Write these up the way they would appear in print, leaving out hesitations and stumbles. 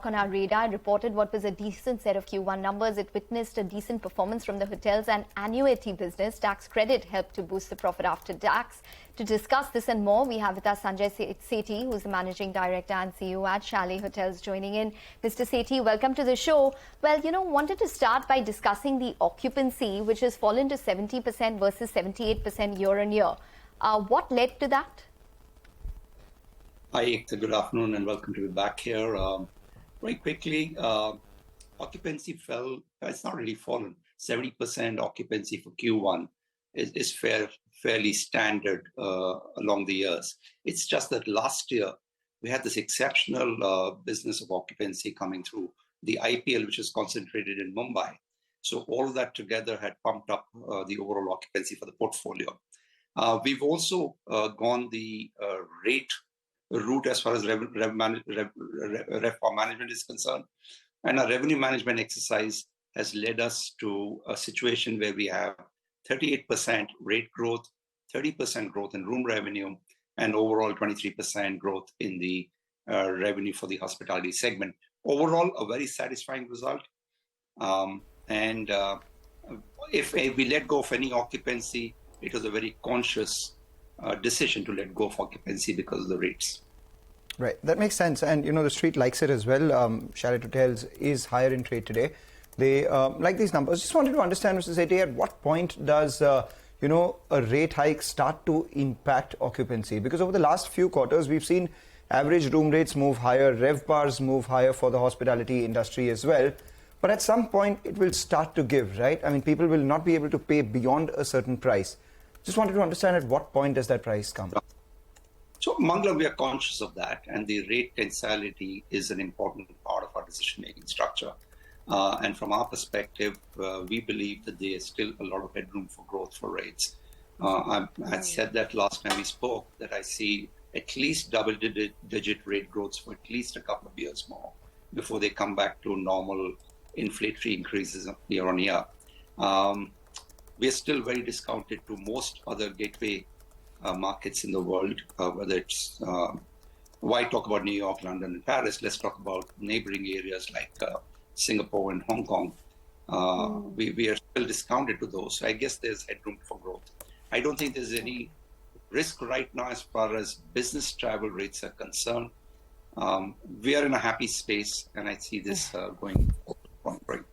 On our radar, reported what was a decent set of Q1 numbers. It witnessed a decent performance from the hotels and annuity business. Tax credit helped to boost the profit after tax. To discuss this and more, we have with us Sanjay Sethi, who's the Managing Director and CEO at Chalet Hotels, joining in. Mr. Sethi, welcome to the show. Well, wanted to start by discussing the occupancy, which has fallen to 70% versus 78% year on year. What led to that? Hi, Ekta. Good afternoon and welcome to be back here. Very quickly, occupancy fell. It's not really fallen. 70% occupancy for Q1 is fairly standard along the years. It's just that last year we had this exceptional business of occupancy coming through the IPL, which is concentrated in Mumbai. So all of that together had pumped up the overall occupancy for the portfolio. We've also gone the rate route as far as RevPAR management is concerned. And our revenue management exercise has led us to a situation where we have 38% rate growth, 30% growth in room revenue, and overall 23% growth in the revenue for the hospitality segment. Overall, a very satisfying result. If we let go of any occupancy, it was a very conscious decision to let go of occupancy because of the rates. Right, that makes sense. And the street likes it as well. Chalet Hotels is higher in trade today. They like these numbers. Just wanted to understand, Mr. Sethi, at what point does a rate hike start to impact occupancy? Because over the last few quarters, we've seen average room rates move higher, RevPARs move higher for the hospitality industry as well. But at some point, it will start to give, right? I mean, people will not be able to pay beyond a certain price. Just wanted to understand at what point does that price come? So, Mangalam, we are conscious of that, and the rate tensility is an important part of our decision-making structure. And from our perspective, we believe that there is still a lot of headroom for growth for rates. I said that last time we spoke, that I see at least double-digit rate growths for at least a couple of years more before they come back to normal inflationary increases year on year. We are still very discounted to most other gateway markets in the world, whether it's, why talk about New York, London, and Paris? Let's talk about neighboring areas like Singapore and Hong Kong. We are still discounted to those. So I guess there's headroom for growth. I don't think there's any risk right now as far as business travel rates are concerned. We are in a happy space, and I see this going forward.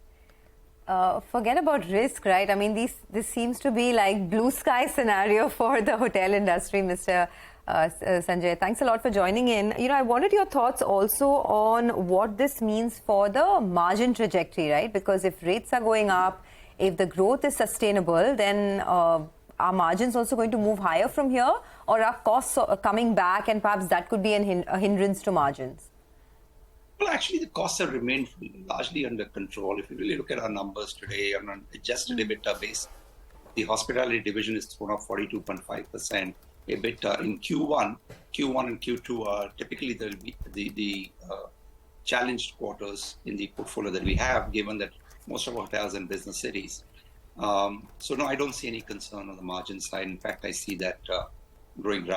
Forget about risk, right? I mean, this seems to be like blue sky scenario for the hotel industry, Mr. Sanjay. Thanks a lot for joining in. I wanted your thoughts also on what this means for the margin trajectory, right? Because if rates are going up, if the growth is sustainable, then are margins also going to move higher from here? Or are costs coming back and perhaps that could be a hindrance to margins? Well, actually, the costs have remained largely under control. If you really look at our numbers today on an adjusted EBITDA base, the hospitality division is thrown off 42.5% EBITDA in Q1. Q1 and Q2 are typically the challenged quarters in the portfolio that we have, given that most of our hotels are in business cities. So no, I don't see any concern on the margin side. In fact, I see that growing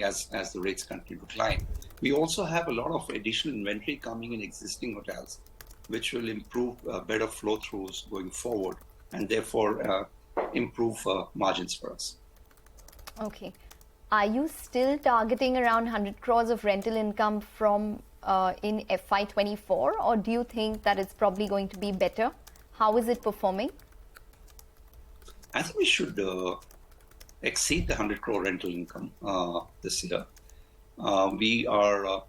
as the rates continue to climb. We also have a lot of additional inventory coming in existing hotels, which will improve better flow-throughs going forward and therefore improve margins for us. Okay. Are you still targeting around 100 crores of rental income from in FY24, or do you think that it's probably going to be better? How is it performing? I think we should exceed the 100 crore rental income this year. We are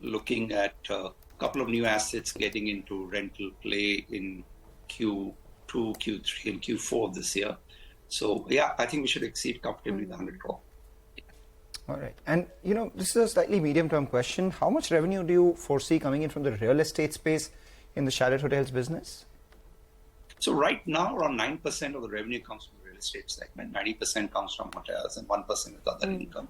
looking at a couple of new assets getting into rental play in Q2, Q3, and Q4 this year. So, yeah, I think we should exceed comfortably the 100 crore. All right. And, this is a slightly medium-term question. How much revenue do you foresee coming in from the real estate space in the Chalet Hotels business? So right now, around 9% of the revenue comes from the real estate segment. 90% comes from hotels and 1% is other income.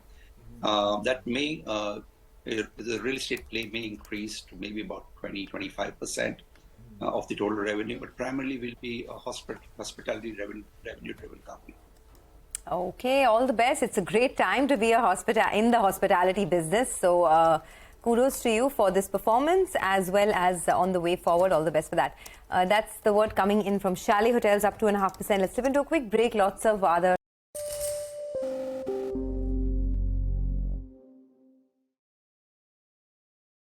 That may, the real estate play may increase to maybe about 20-25% of the total revenue, but primarily will be a hospitality revenue-driven company. Okay, all the best. It's a great time to be in the hospitality business. So kudos to you for this performance as well as on the way forward. All the best for that. That's the word coming in from Chalet Hotels, up 2.5%. Let's slip into a quick break. Lots of other